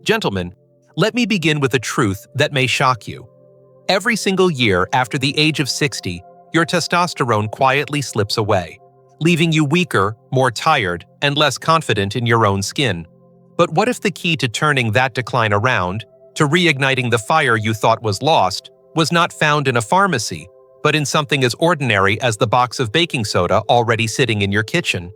Gentlemen, let me begin with a truth that may shock you. Every single year after the age of 60, your testosterone quietly slips away, leaving you weaker, more tired, and less confident in your own skin. But what if the key to turning that decline around, to reigniting the fire you thought was lost, was not found in a pharmacy, but in something as ordinary as the box of baking soda already sitting in your kitchen?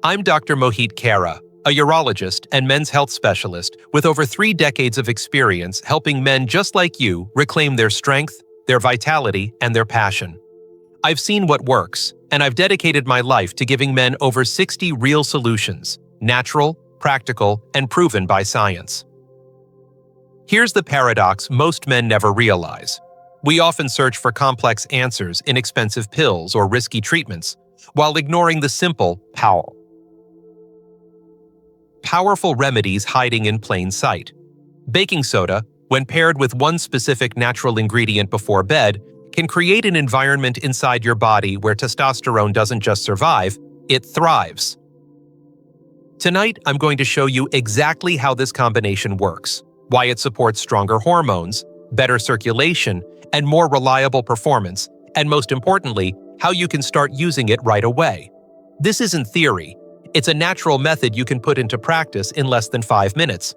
I'm Dr. Mohit Kara, a urologist and men's health specialist with over 3 decades of experience helping men just like you reclaim their strength, their vitality, and their passion. I've seen what works, and I've dedicated my life to giving men over 60 real solutions, natural, practical, and proven by science. Here's the paradox most men never realize. We often search for complex answers in expensive pills or risky treatments, while ignoring the simple, powerful remedies hiding in plain sight. Baking soda, when paired with one specific natural ingredient before bed, can create an environment inside your body where testosterone doesn't just survive, it thrives. Tonight, I'm going to show you exactly how this combination works, why it supports stronger hormones, better circulation, and more reliable performance, and most importantly, how you can start using it right away. This isn't theory. It's a natural method you can put into practice in less than 5 minutes.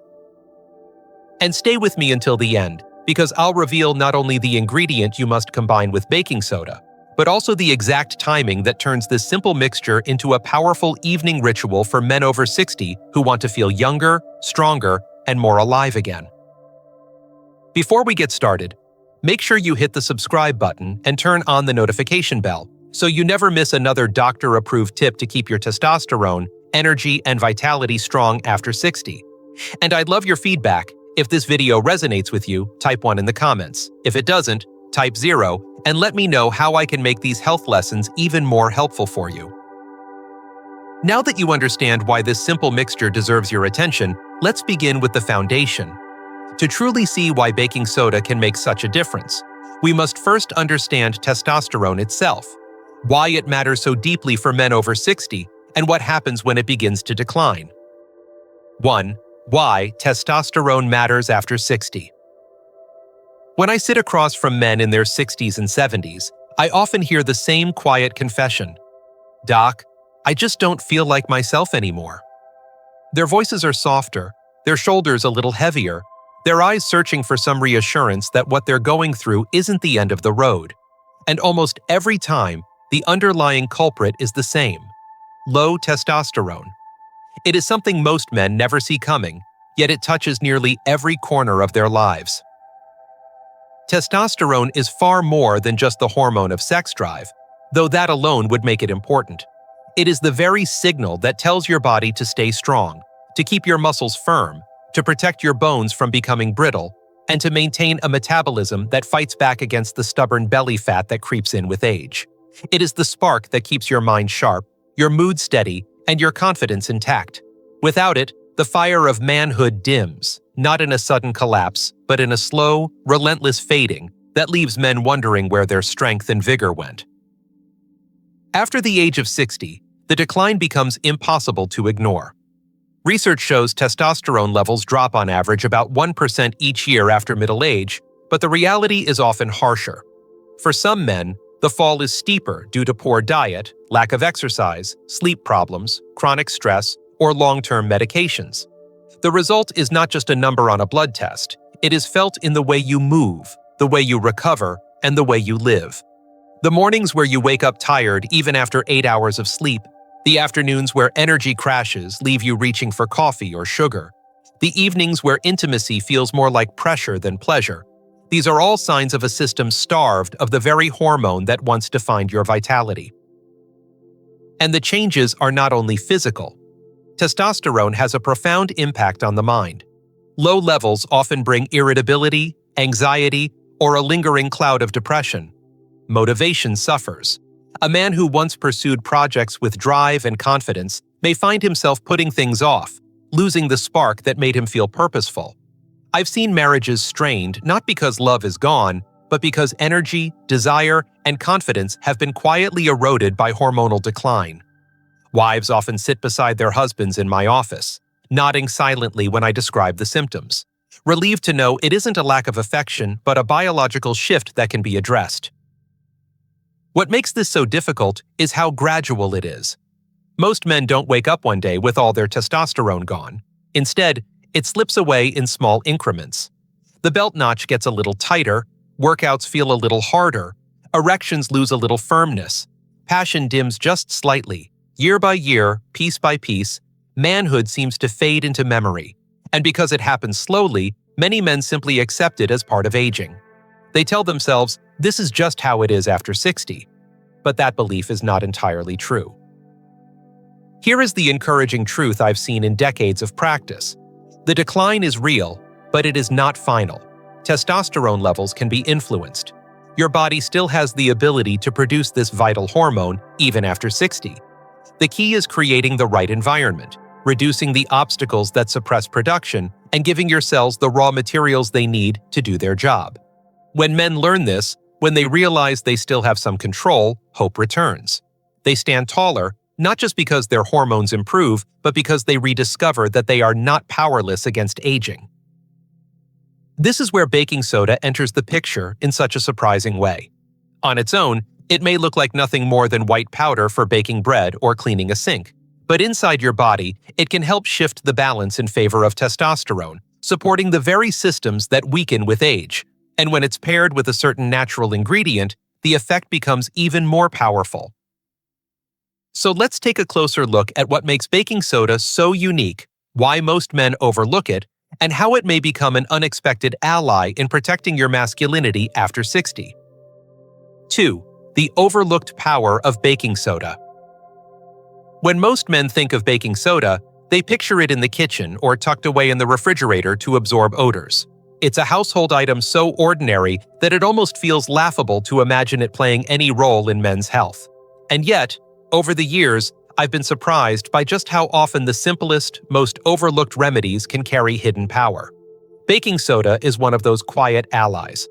And stay with me until the end, because I'll reveal not only the ingredient you must combine with baking soda, but also the exact timing that turns this simple mixture into a powerful evening ritual for men over 60 who want to feel younger, stronger, and more alive again. Before we get started, make sure you hit the subscribe button and turn on the notification bell so you never miss another doctor-approved tip to keep your testosterone, energy, and vitality strong after 60. And I'd love your feedback. If this video resonates with you, type 1 in the comments. If it doesn't, type 0, and let me know how I can make these health lessons even more helpful for you. Now that you understand why this simple mixture deserves your attention, let's begin with the foundation. To truly see why baking soda can make such a difference, we must first understand testosterone itself, why it matters so deeply for men over 60, and what happens when it begins to decline. 1. Why testosterone matters after 60. When I sit across from men in their 60s and 70s, I often hear the same quiet confession. "Doc, I just don't feel like myself anymore." Their voices are softer, their shoulders a little heavier, their eyes searching for some reassurance that what they're going through isn't the end of the road. And almost every time, the underlying culprit is the same: low testosterone. It is something most men never see coming, yet it touches nearly every corner of their lives. Testosterone is far more than just the hormone of sex drive, though that alone would make it important. It is the very signal that tells your body to stay strong, to keep your muscles firm, to protect your bones from becoming brittle, and to maintain a metabolism that fights back against the stubborn belly fat that creeps in with age. It is the spark that keeps your mind sharp, your mood steady, and your confidence intact. Without it, the fire of manhood dims, not in a sudden collapse, but in a slow, relentless fading that leaves men wondering where their strength and vigor went. After the age of 60, the decline becomes impossible to ignore. Research shows testosterone levels drop on average about 1% each year after middle age, but the reality is often harsher. For some men, the fall is steeper due to poor diet, lack of exercise, sleep problems, chronic stress, or long-term medications. The result is not just a number on a blood test. It is felt in the way you move, the way you recover, and the way you live. The mornings where you wake up tired even after 8 hours of sleep, the afternoons where energy crashes leave you reaching for coffee or sugar, the evenings where intimacy feels more like pressure than pleasure. These are all signs of a system starved of the very hormone that once defined your vitality. And the changes are not only physical. Testosterone has a profound impact on the mind. Low levels often bring irritability, anxiety, or a lingering cloud of depression. Motivation suffers. A man who once pursued projects with drive and confidence may find himself putting things off, losing the spark that made him feel purposeful. I've seen marriages strained not because love is gone, but because energy, desire, and confidence have been quietly eroded by hormonal decline. Wives often sit beside their husbands in my office, nodding silently when I describe the symptoms, relieved to know it isn't a lack of affection but a biological shift that can be addressed. What makes this so difficult is how gradual it is. Most men don't wake up one day with all their testosterone gone. Instead, it slips away in small increments. The belt notch gets a little tighter, workouts feel a little harder, erections lose a little firmness, passion dims just slightly. Year by year, piece by piece, manhood seems to fade into memory. And because it happens slowly, many men simply accept it as part of aging. They tell themselves, this is just how it is after 60. But that belief is not entirely true. Here is the encouraging truth I've seen in decades of practice. The decline is real, but it is not final. Testosterone levels can be influenced. Your body still has the ability to produce this vital hormone even after 60. The key is creating the right environment, reducing the obstacles that suppress production, and giving your cells the raw materials they need to do their job. When men learn this, when they realize they still have some control, hope returns. They stand taller, not just because their hormones improve, but because they rediscover that they are not powerless against aging. This is where baking soda enters the picture in such a surprising way. On its own, it may look like nothing more than white powder for baking bread or cleaning a sink. But inside your body, it can help shift the balance in favor of testosterone, supporting the very systems that weaken with age. And when it's paired with a certain natural ingredient, the effect becomes even more powerful. So let's take a closer look at what makes baking soda so unique, why most men overlook it, and how it may become an unexpected ally in protecting your masculinity after 60. 2. The overlooked power of baking soda. When most men think of baking soda, they picture it in the kitchen or tucked away in the refrigerator to absorb odors. It's a household item so ordinary that it almost feels laughable to imagine it playing any role in men's health. And yet, over the years, I've been surprised by just how often the simplest, most overlooked remedies can carry hidden power. Baking soda is one of those quiet allies.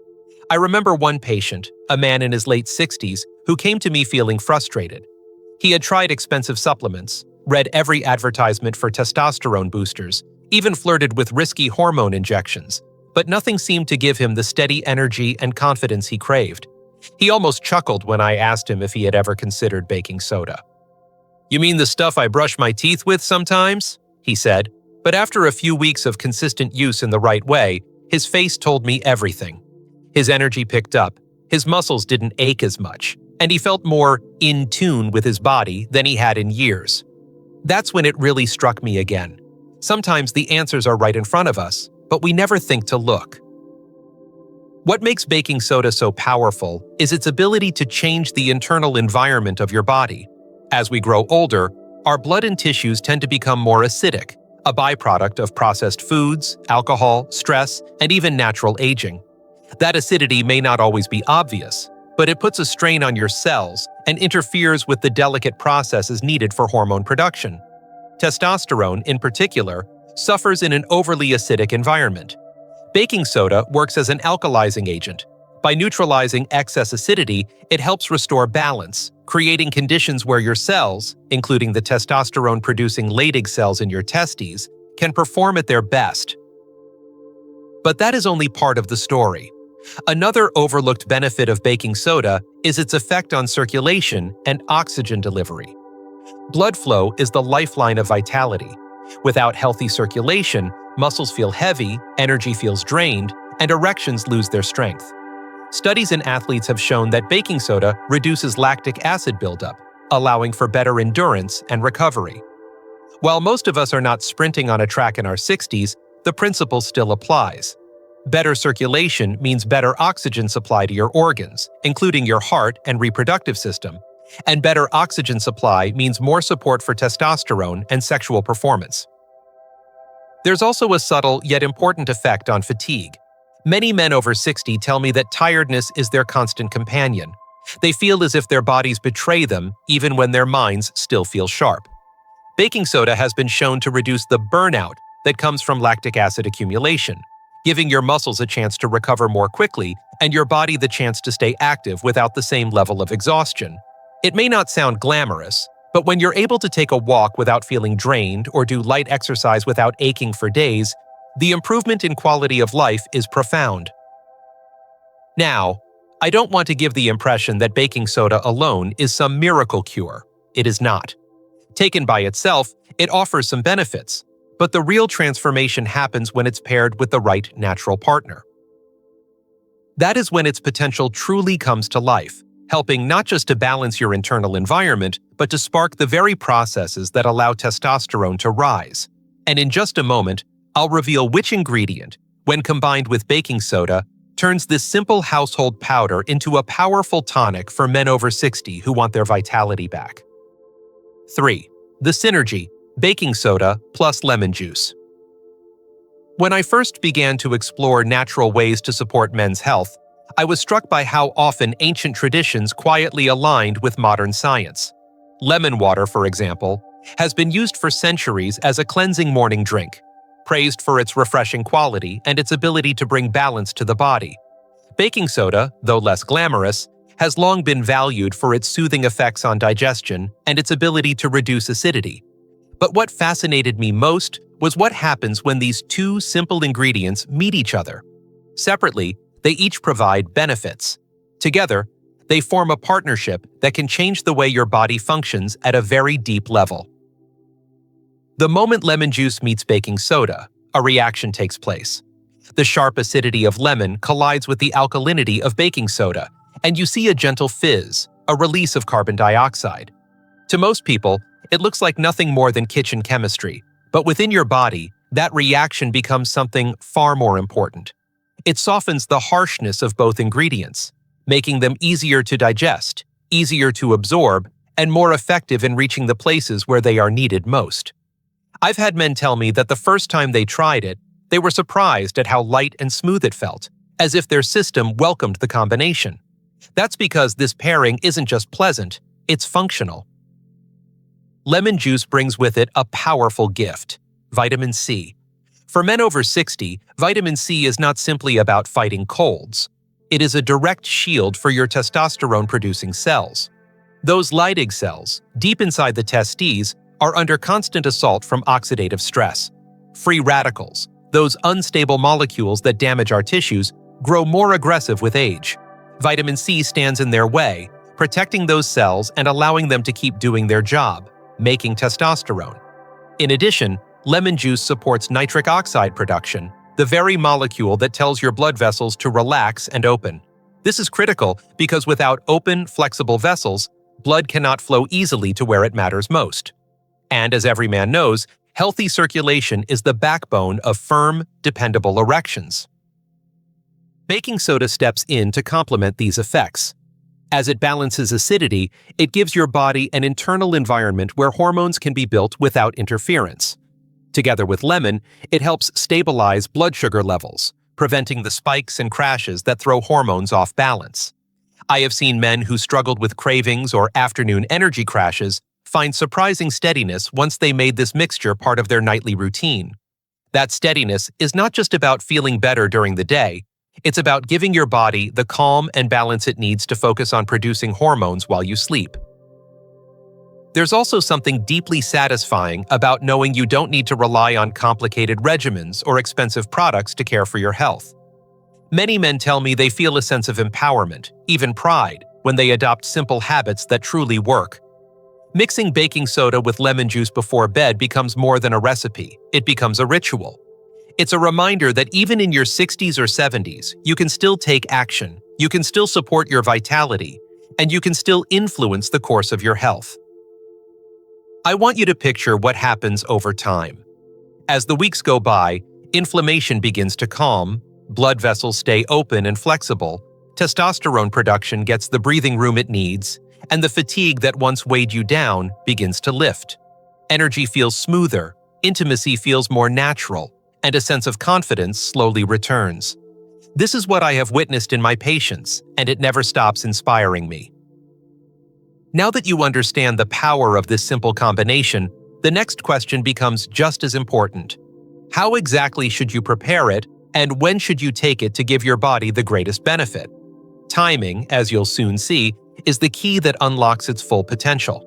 I remember one patient, a man in his late 60s, who came to me feeling frustrated. He had tried expensive supplements, read every advertisement for testosterone boosters, even flirted with risky hormone injections, but nothing seemed to give him the steady energy and confidence he craved. He almost chuckled when I asked him if he had ever considered baking soda. "You mean the stuff I brush my teeth with sometimes?" he said, but after a few weeks of consistent use in the right way, his face told me everything. His energy picked up, his muscles didn't ache as much, and he felt more in tune with his body than he had in years. That's when it really struck me again. Sometimes the answers are right in front of us, but we never think to look. What makes baking soda so powerful is its ability to change the internal environment of your body. As we grow older, our blood and tissues tend to become more acidic, a byproduct of processed foods, alcohol, stress, and even natural aging. That acidity may not always be obvious, but it puts a strain on your cells and interferes with the delicate processes needed for hormone production. Testosterone, in particular, suffers in an overly acidic environment. Baking soda works as an alkalizing agent. By neutralizing excess acidity, it helps restore balance, creating conditions where your cells, including the testosterone-producing Leydig cells in your testes, can perform at their best. But that is only part of the story. Another overlooked benefit of baking soda is its effect on circulation and oxygen delivery. Blood flow is the lifeline of vitality. Without healthy circulation, muscles feel heavy, energy feels drained, and erections lose their strength. Studies in athletes have shown that baking soda reduces lactic acid buildup, allowing for better endurance and recovery. While most of us are not sprinting on a track in our 60s, the principle still applies. Better circulation means better oxygen supply to your organs, including your heart and reproductive system, and better oxygen supply means more support for testosterone and sexual performance. There's also a subtle yet important effect on fatigue. Many men over 60 tell me that tiredness is their constant companion. They feel as if their bodies betray them even when their minds still feel sharp. Baking soda has been shown to reduce the burnout that comes from lactic acid accumulation, giving your muscles a chance to recover more quickly and your body the chance to stay active without the same level of exhaustion. It may not sound glamorous, But when you're able to take a walk without feeling drained or do light exercise without aching for days, the improvement in quality of life is profound. Now, I don't want to give the impression that baking soda alone is some miracle cure. It is not. Taken by itself, it offers some benefits, but the real transformation happens when it's paired with the right natural partner. That is when its potential truly comes to life, helping not just to balance your internal environment, but to spark the very processes that allow testosterone to rise. And in just a moment, I'll reveal which ingredient, when combined with baking soda, turns this simple household powder into a powerful tonic for men over 60 who want their vitality back. 3. The synergy, baking soda plus lemon juice. When I first began to explore natural ways to support men's health, I was struck by how often ancient traditions quietly aligned with modern science. Lemon water, for example, has been used for centuries as a cleansing morning drink, praised for its refreshing quality and its ability to bring balance to the body. Baking soda, though less glamorous, has long been valued for its soothing effects on digestion and its ability to reduce acidity. But what fascinated me most was what happens when these two simple ingredients meet each other. Separately, they each provide benefits. Together, they form a partnership that can change the way your body functions at a very deep level. The moment lemon juice meets baking soda, a reaction takes place. The sharp acidity of lemon collides with the alkalinity of baking soda, and you see a gentle fizz, a release of carbon dioxide. To most people, it looks like nothing more than kitchen chemistry, but within your body, that reaction becomes something far more important. It softens the harshness of both ingredients, making them easier to digest, easier to absorb, and more effective in reaching the places where they are needed most. I've had men tell me that the first time they tried it, they were surprised at how light and smooth it felt, as if their system welcomed the combination. That's because this pairing isn't just pleasant, it's functional. Lemon juice brings with it a powerful gift: vitamin C. For men over 60, vitamin C is not simply about fighting colds. It is a direct shield for your testosterone-producing cells. Those Leydig cells, deep inside the testes, are under constant assault from oxidative stress. Free radicals, those unstable molecules that damage our tissues, grow more aggressive with age. Vitamin C stands in their way, protecting those cells and allowing them to keep doing their job, making testosterone. In addition, lemon juice supports nitric oxide production, the very molecule that tells your blood vessels to relax and open. This is critical because without open, flexible vessels, blood cannot flow easily to where it matters most. And as every man knows, healthy circulation is the backbone of firm, dependable erections. Baking soda steps in to complement these effects. As it balances acidity, it gives your body an internal environment where hormones can be built without interference. Together with lemon, it helps stabilize blood sugar levels, preventing the spikes and crashes that throw hormones off balance. I have seen men who struggled with cravings or afternoon energy crashes find surprising steadiness once they made this mixture part of their nightly routine. That steadiness is not just about feeling better during the day, it's about giving your body the calm and balance it needs to focus on producing hormones while you sleep. There's also something deeply satisfying about knowing you don't need to rely on complicated regimens or expensive products to care for your health. Many men tell me they feel a sense of empowerment, even pride, when they adopt simple habits that truly work. Mixing baking soda with lemon juice before bed becomes more than a recipe, it becomes a ritual. It's a reminder that even in your 60s or 70s, you can still take action, you can still support your vitality, and you can still influence the course of your health. I want you to picture what happens over time. As the weeks go by, inflammation begins to calm, blood vessels stay open and flexible, testosterone production gets the breathing room it needs, and the fatigue that once weighed you down begins to lift. Energy feels smoother, intimacy feels more natural, and a sense of confidence slowly returns. This is what I have witnessed in my patients, and it never stops inspiring me. Now that you understand the power of this simple combination, the next question becomes just as important. How exactly should you prepare it, and when should you take it to give your body the greatest benefit? Timing, as you'll soon see, is the key that unlocks its full potential.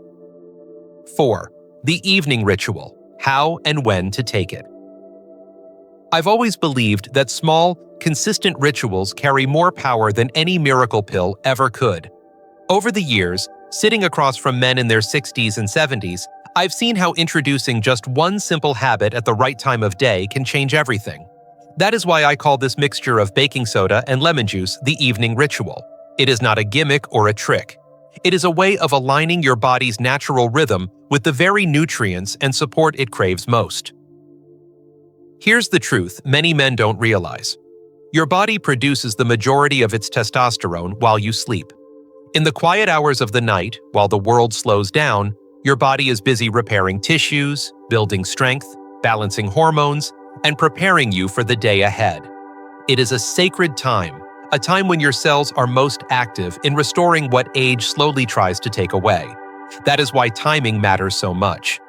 4. The evening ritual: how and when to take it. I've always believed that small, consistent rituals carry more power than any miracle pill ever could. Over the years, sitting across from men in their 60s and 70s, I've seen how introducing just one simple habit at the right time of day can change everything. That is why I call this mixture of baking soda and lemon juice the evening ritual. It is not a gimmick or a trick. It is a way of aligning your body's natural rhythm with the very nutrients and support it craves most. Here's the truth many men don't realize. Your body produces the majority of its testosterone while you sleep. In the quiet hours of the night, while the world slows down, your body is busy repairing tissues, building strength, balancing hormones, and preparing you for the day ahead. It is a sacred time, a time when your cells are most active in restoring what age slowly tries to take away. That is why timing matters so much.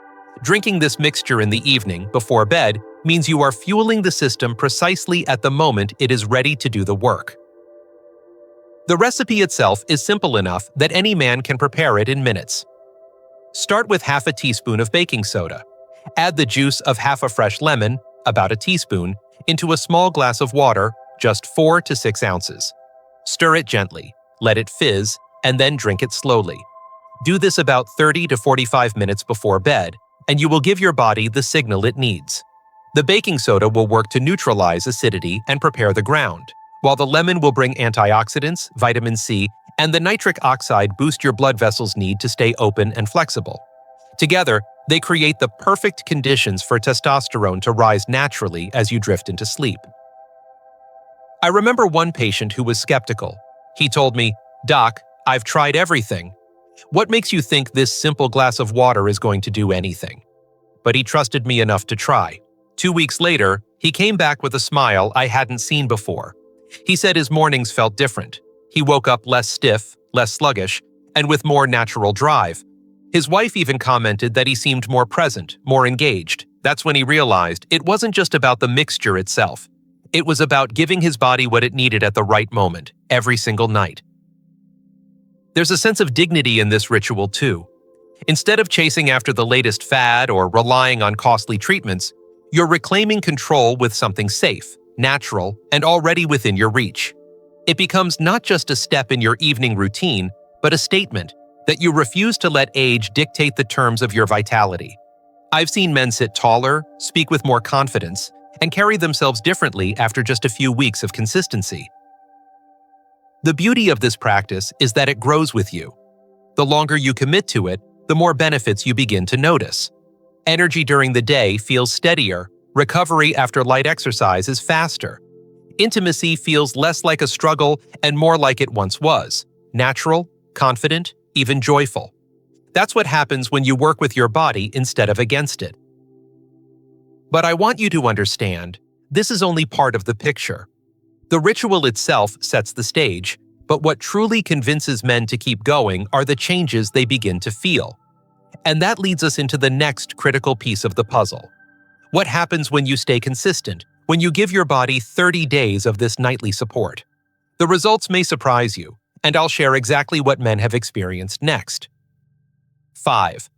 Drinking this mixture in the evening, before bed, means you are fueling the system precisely at the moment it is ready to do the work. The recipe itself is simple enough that any man can prepare it in minutes. Start with half a teaspoon of baking soda. Add the juice of half a fresh lemon, about a teaspoon, into a small glass of water, just 4 to 6 ounces. Stir it gently, let it fizz, and then drink it slowly. Do this about 30 to 45 minutes before bed, and you will give your body the signal it needs. The baking soda will work to neutralize acidity and prepare the ground, while the lemon will bring antioxidants, vitamin C, and the nitric oxide boost your blood vessels' need to stay open and flexible. Together, they create the perfect conditions for testosterone to rise naturally as you drift into sleep. I remember one patient who was skeptical. He told me, "Doc, I've tried everything. What makes you think this simple glass of water is going to do anything?" But he trusted me enough to try. 2 weeks later, he came back with a smile I hadn't seen before. He said his mornings felt different. He woke up less stiff, less sluggish, and with more natural drive. His wife even commented that he seemed more present, more engaged. That's when he realized it wasn't just about the mixture itself. It was about giving his body what it needed at the right moment, every single night. There's a sense of dignity in this ritual too. Instead of chasing after the latest fad or relying on costly treatments, you're reclaiming control with something safe, natural, and already within your reach. It becomes not just a step in your evening routine, but a statement that you refuse to let age dictate the terms of your vitality. I've seen men sit taller, speak with more confidence, and carry themselves differently after just a few weeks of consistency. The beauty of this practice is that it grows with you. The longer you commit to it, the more benefits you begin to notice. Energy during the day feels steadier, recovery after light exercise is faster. Intimacy feels less like a struggle and more like it once was, natural, confident, even joyful. That's what happens when you work with your body instead of against it. But I want you to understand, this is only part of the picture. The ritual itself sets the stage, but what truly convinces men to keep going are the changes they begin to feel. And that leads us into the next critical piece of the puzzle. What happens when you stay consistent, when you give your body 30 days of this nightly support? The results may surprise you, and I'll share exactly what men have experienced next. 5.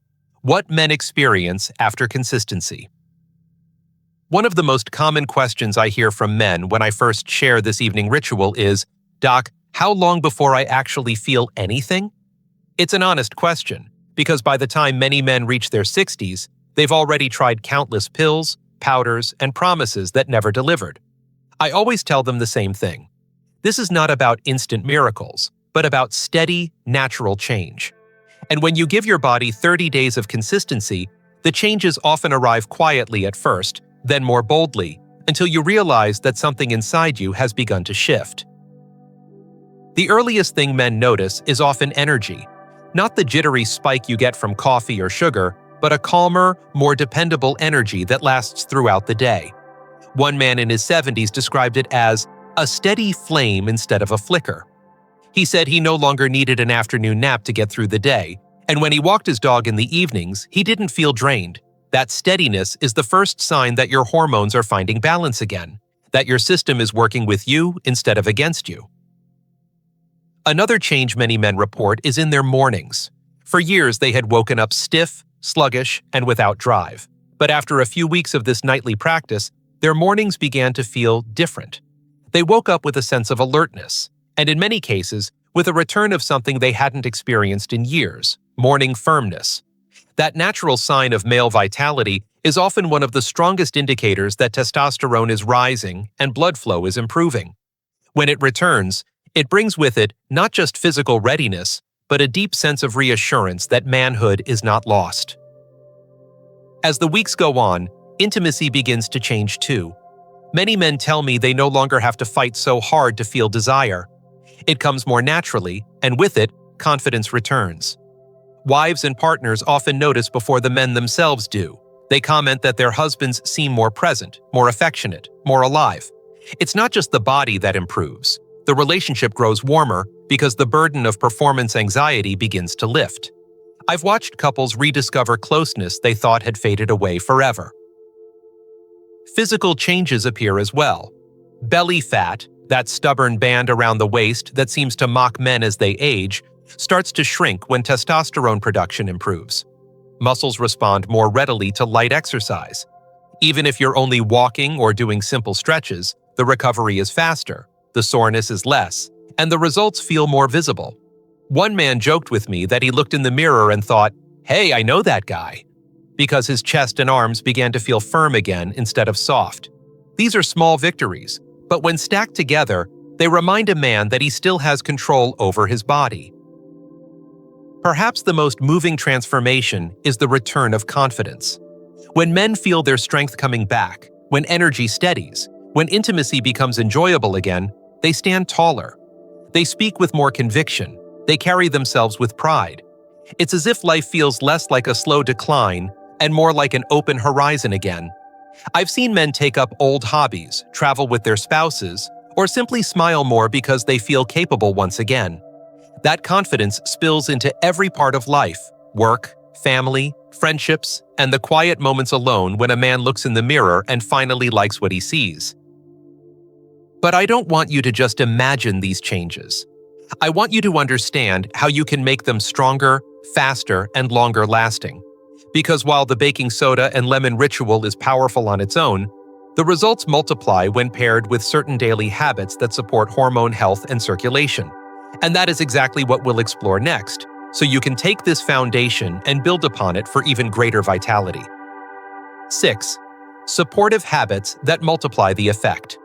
What men experience after consistency. One of the most common questions I hear from men when I first share this evening ritual is, "Doc, how long before I actually feel anything?" It's an honest question, because by the time many men reach their 60s, they've already tried countless pills, powders, and promises that never delivered. I always tell them the same thing. This is not about instant miracles, but about steady, natural change. And when you give your body 30 days of consistency, the changes often arrive quietly at first, then more boldly, until you realize that something inside you has begun to shift. The earliest thing men notice is often energy, not the jittery spike you get from coffee or sugar, but a calmer, more dependable energy that lasts throughout the day. One man in his 70s described it as a steady flame instead of a flicker. He said he no longer needed an afternoon nap to get through the day, and when he walked his dog in the evenings, he didn't feel drained. That steadiness is the first sign that your hormones are finding balance again, that your system is working with you instead of against you. Another change many men report is in their mornings. For years, they had woken up stiff, sluggish, and without drive. But after a few weeks of this nightly practice, their mornings began to feel different. They woke up with a sense of alertness, and in many cases, with a return of something they hadn't experienced in years, morning firmness. That natural sign of male vitality is often one of the strongest indicators that testosterone is rising and blood flow is improving. When it returns, it brings with it not just physical readiness, but a deep sense of reassurance that manhood is not lost. As the weeks go on, intimacy begins to change too. Many men tell me they no longer have to fight so hard to feel desire. It comes more naturally, and with it, confidence returns. Wives and partners often notice before the men themselves do. They comment that their husbands seem more present, more affectionate, more alive. It's not just the body that improves. The relationship grows warmer because the burden of performance anxiety begins to lift. I've watched couples rediscover closeness they thought had faded away forever. Physical changes appear as well. Belly fat, that stubborn band around the waist that seems to mock men as they age, starts to shrink when testosterone production improves. Muscles respond more readily to light exercise. Even if you're only walking or doing simple stretches, the recovery is faster, the soreness is less, and the results feel more visible. One man joked with me that he looked in the mirror and thought, "Hey, I know that guy," because his chest and arms began to feel firm again instead of soft. These are small victories, but when stacked together, they remind a man that he still has control over his body. Perhaps the most moving transformation is the return of confidence. When men feel their strength coming back, when energy steadies, when intimacy becomes enjoyable again, they stand taller. They speak with more conviction. They carry themselves with pride. It's as if life feels less like a slow decline and more like an open horizon again. I've seen men take up old hobbies, travel with their spouses, or simply smile more because they feel capable once again. That confidence spills into every part of life: work, family, friendships, and the quiet moments alone when a man looks in the mirror and finally likes what he sees. But I don't want you to just imagine these changes. I want you to understand how you can make them stronger, faster, and longer lasting. Because while the baking soda and lemon ritual is powerful on its own, the results multiply when paired with certain daily habits that support hormone health and circulation. And that is exactly what we'll explore next, so you can take this foundation and build upon it for even greater vitality. 6. Supportive habits that multiply the effect.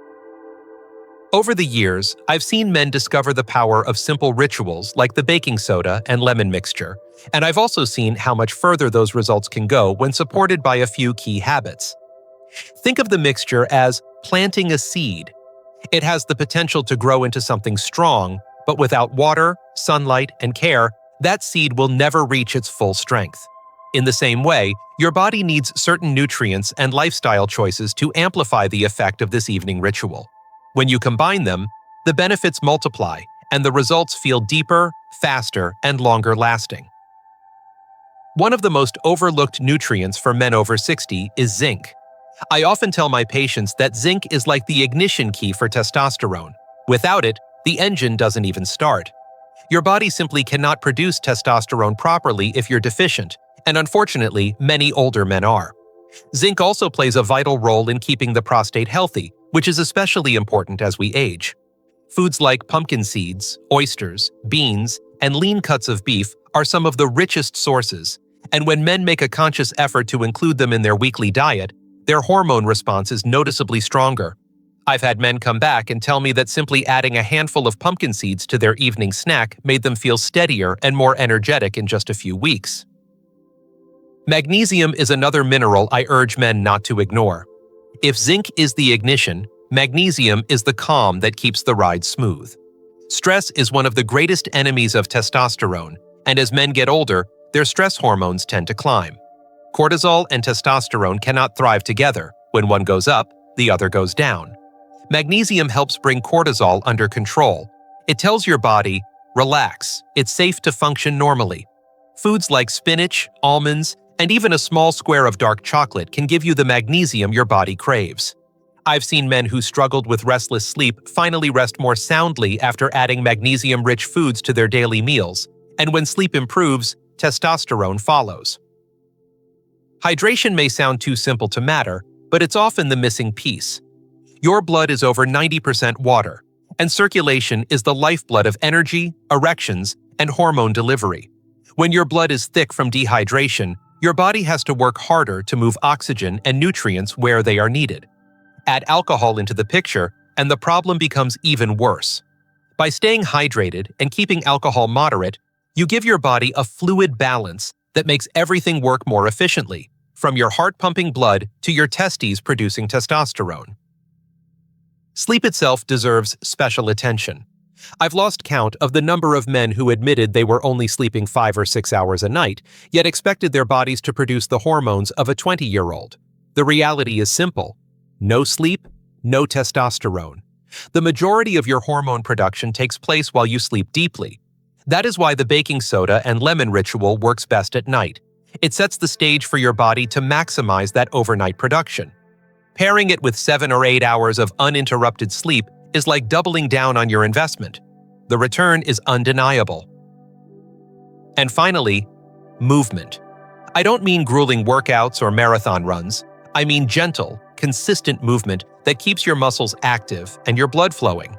Over the years, I've seen men discover the power of simple rituals like the baking soda and lemon mixture, and I've also seen how much further those results can go when supported by a few key habits. Think of the mixture as planting a seed. It has the potential to grow into something strong, but without water, sunlight, and care, that seed will never reach its full strength. In the same way, your body needs certain nutrients and lifestyle choices to amplify the effect of this evening ritual. When you combine them, the benefits multiply, and the results feel deeper, faster, and longer lasting. One of the most overlooked nutrients for men over 60 is zinc. I often tell my patients that zinc is like the ignition key for testosterone. Without it, the engine doesn't even start. Your body simply cannot produce testosterone properly if you're deficient, and unfortunately, many older men are. Zinc also plays a vital role in keeping the prostate healthy, which is especially important as we age. Foods like pumpkin seeds, oysters, beans, and lean cuts of beef are some of the richest sources, and when men make a conscious effort to include them in their weekly diet, their hormone response is noticeably stronger. I've had men come back and tell me that simply adding a handful of pumpkin seeds to their evening snack made them feel steadier and more energetic in just a few weeks. Magnesium is another mineral I urge men not to ignore. If zinc is the ignition, magnesium is the calm that keeps the ride smooth. Stress is one of the greatest enemies of testosterone, and as men get older, their stress hormones tend to climb. Cortisol and testosterone cannot thrive together. When one goes up, the other goes down. Magnesium helps bring cortisol under control. It tells your body, relax, it's safe to function normally. Foods like spinach, almonds, and even a small square of dark chocolate can give you the magnesium your body craves. I've seen men who struggled with restless sleep finally rest more soundly after adding magnesium-rich foods to their daily meals, and when sleep improves, testosterone follows. Hydration may sound too simple to matter, but it's often the missing piece. Your blood is over 90% water, and circulation is the lifeblood of energy, erections, and hormone delivery. When your blood is thick from dehydration, your body has to work harder to move oxygen and nutrients where they are needed. Add alcohol into the picture, and the problem becomes even worse. By staying hydrated and keeping alcohol moderate, you give your body a fluid balance that makes everything work more efficiently, from your heart pumping blood to your testes producing testosterone. Sleep itself deserves special attention. I've lost count of the number of men who admitted they were only sleeping 5 or 6 hours a night, yet expected their bodies to produce the hormones of a 20-year-old. The reality is simple. No sleep, no testosterone. The majority of your hormone production takes place while you sleep deeply. That is why the baking soda and lemon ritual works best at night. It sets the stage for your body to maximize that overnight production. Pairing it with 7 or 8 hours of uninterrupted sleep is like doubling down on your investment. The return is undeniable. And finally, movement. I don't mean grueling workouts or marathon runs. I mean gentle, consistent movement that keeps your muscles active and your blood flowing.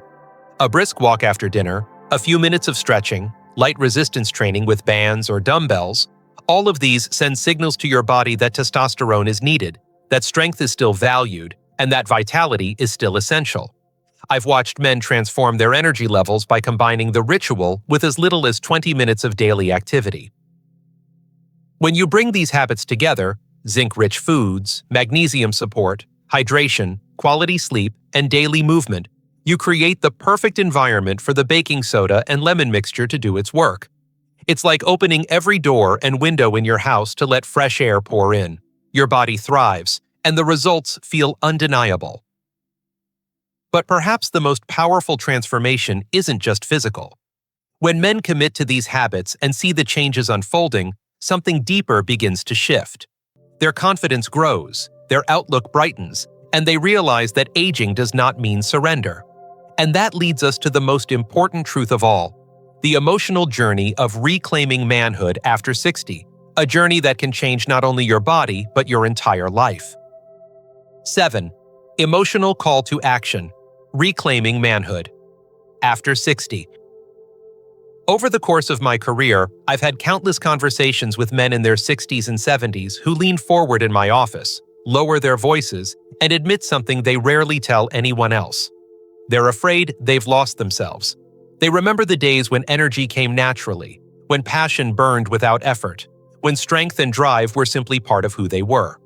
A brisk walk after dinner, a few minutes of stretching, light resistance training with bands or dumbbells, all of these send signals to your body that testosterone is needed, that strength is still valued, and that vitality is still essential. I've watched men transform their energy levels by combining the ritual with as little as 20 minutes of daily activity. When you bring these habits together, zinc-rich foods, magnesium support, hydration, quality sleep, and daily movement, you create the perfect environment for the baking soda and lemon mixture to do its work. It's like opening every door and window in your house to let fresh air pour in. Your body thrives, and the results feel undeniable. But perhaps the most powerful transformation isn't just physical. When men commit to these habits and see the changes unfolding, something deeper begins to shift. Their confidence grows, their outlook brightens, and they realize that aging does not mean surrender. And that leads us to the most important truth of all, the emotional journey of reclaiming manhood after 60, a journey that can change not only your body, but your entire life. 7. Emotional call to action. Reclaiming manhood. After 60. Over the course of my career, I've had countless conversations with men in their 60s and 70s who lean forward in my office, lower their voices, and admit something they rarely tell anyone else. They're afraid they've lost themselves. They remember the days when energy came naturally, when passion burned without effort, when strength and drive were simply part of who they were.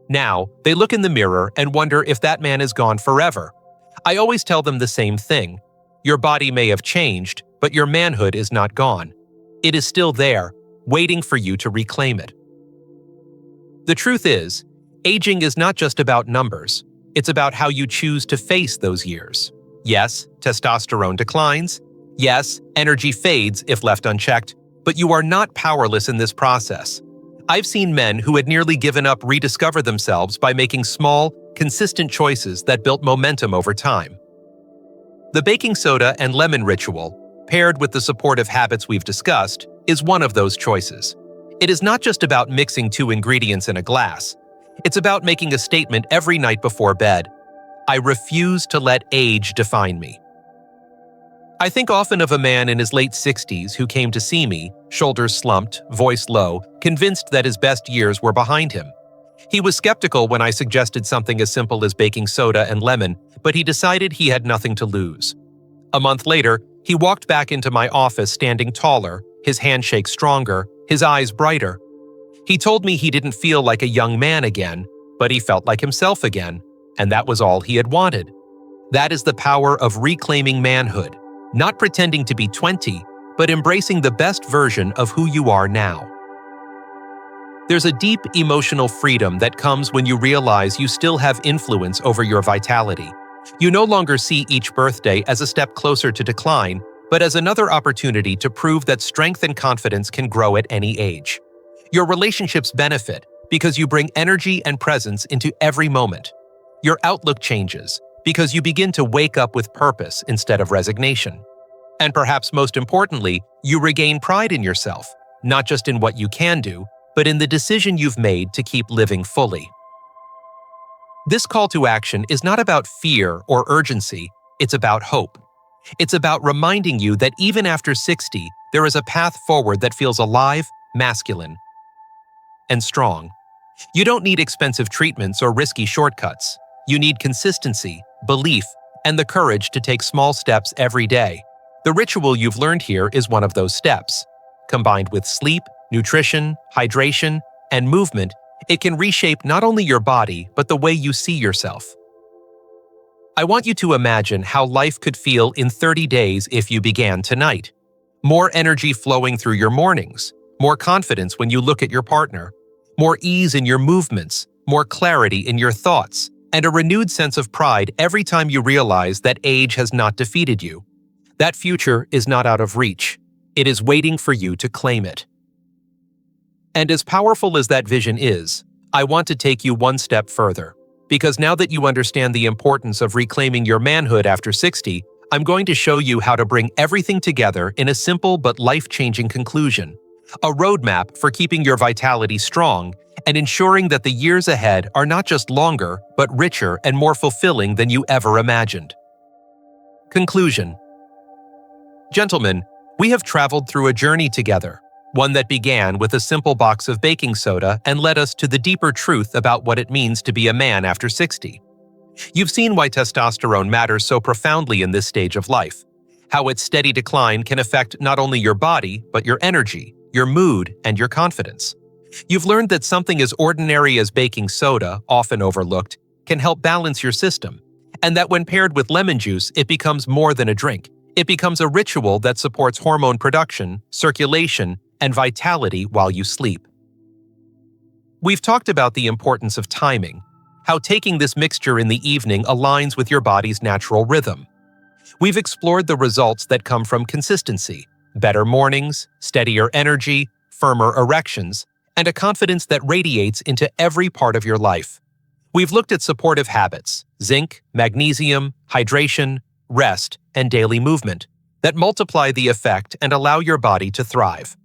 Now, they look in the mirror and wonder if that man is gone forever. I always tell them the same thing. Your body may have changed, but your manhood is not gone. It is still there, waiting for you to reclaim it. The truth is, aging is not just about numbers. It's about how you choose to face those years. Yes, testosterone declines. Yes, energy fades if left unchecked, but you are not powerless in this process. I've seen men who had nearly given up rediscover themselves by making small, consistent choices that built momentum over time. The baking soda and lemon ritual, paired with the supportive habits we've discussed, is one of those choices. It is not just about mixing 2 ingredients in a glass. It's about making a statement every night before bed. I refuse to let age define me. I think often of a man in his late 60s who came to see me, shoulders slumped, voice low, convinced that his best years were behind him. He was skeptical when I suggested something as simple as baking soda and lemon, but he decided he had nothing to lose. A month later, he walked back into my office standing taller, his handshake stronger, his eyes brighter. He told me he didn't feel like a young man again, but he felt like himself again, and that was all he had wanted. That is the power of reclaiming manhood. Not pretending to be 20, but embracing the best version of who you are now. There's a deep emotional freedom that comes when you realize you still have influence over your vitality. You no longer see each birthday as a step closer to decline, but as another opportunity to prove that strength and confidence can grow at any age. Your relationships benefit because you bring energy and presence into every moment. Your outlook changes because you begin to wake up with purpose instead of resignation. And perhaps most importantly, you regain pride in yourself, not just in what you can do, but in the decision you've made to keep living fully. This call to action is not about fear or urgency, it's about hope. It's about reminding you that even after 60, there is a path forward that feels alive, masculine, and strong. You don't need expensive treatments or risky shortcuts. You need consistency, belief, and the courage to take small steps every day. The ritual you've learned here is one of those steps. Combined with sleep, nutrition, hydration, and movement, it can reshape not only your body, but the way you see yourself. I want you to imagine how life could feel in 30 days if you began tonight. More energy flowing through your mornings, more confidence when you look at your partner, more ease in your movements, more clarity in your thoughts, and a renewed sense of pride every time you realize that age has not defeated you. That future is not out of reach. It is waiting for you to claim it. And as powerful as that vision is, I want to take you one step further. Because now that you understand the importance of reclaiming your manhood after 60, I'm going to show you how to bring everything together in a simple but life-changing conclusion. A roadmap for keeping your vitality strong and ensuring that the years ahead are not just longer, but richer and more fulfilling than you ever imagined. Conclusion. Gentlemen, we have traveled through a journey together, one that began with a simple box of baking soda and led us to the deeper truth about what it means to be a man after 60. You've seen why testosterone matters so profoundly in this stage of life, how its steady decline can affect not only your body, but your energy, your mood, and your confidence. You've learned that something as ordinary as baking soda, often overlooked, can help balance your system, and that when paired with lemon juice, it becomes more than a drink. It becomes a ritual that supports hormone production, circulation, and vitality while you sleep. We've talked about the importance of timing, how taking this mixture in the evening aligns with your body's natural rhythm. We've explored the results that come from consistency, better mornings, steadier energy, firmer erections, and a confidence that radiates into every part of your life. We've looked at supportive habits, zinc, magnesium, hydration, rest, and daily movement that multiply the effect and allow your body to thrive.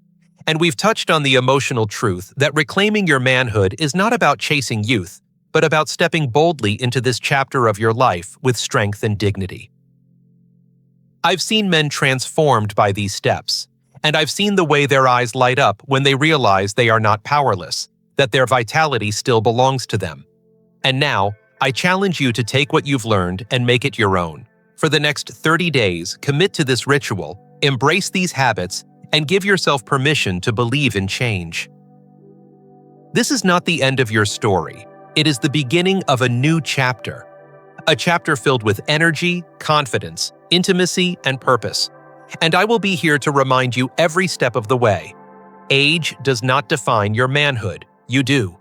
And we've touched on the emotional truth that reclaiming your manhood is not about chasing youth, but about stepping boldly into this chapter of your life with strength and dignity. I've seen men transformed by these steps, and I've seen the way their eyes light up when they realize they are not powerless, that their vitality still belongs to them. And now, I challenge you to take what you've learned and make it your own. For the next 30 days, commit to this ritual, embrace these habits, and give yourself permission to believe in change. This is not the end of your story. It is the beginning of a new chapter. A chapter filled with energy, confidence, intimacy, and purpose. And I will be here to remind you every step of the way. Age does not define your manhood. You do.